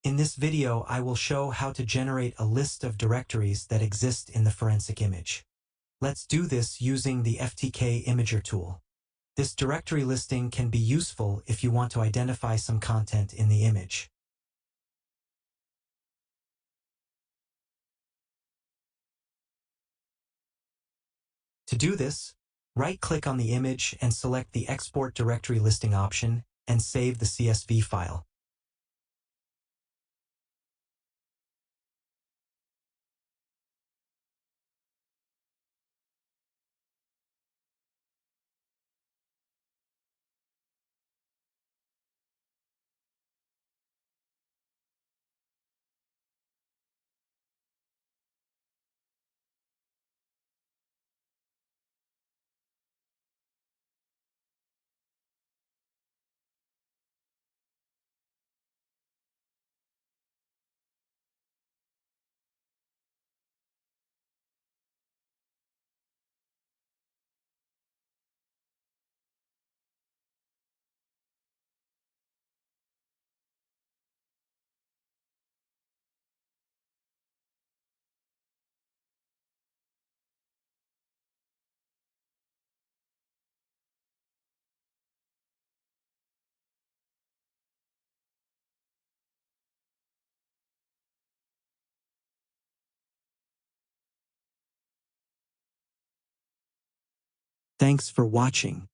In this video, I will show how to generate a list of directories that exist in the forensic image. Let's do this using the FTK Imager tool. This directory listing can be useful if you want to identify some content in the image. To do this, right-click on the image and select the Export Directory Listing option and save the CSV file. Thanks for watching.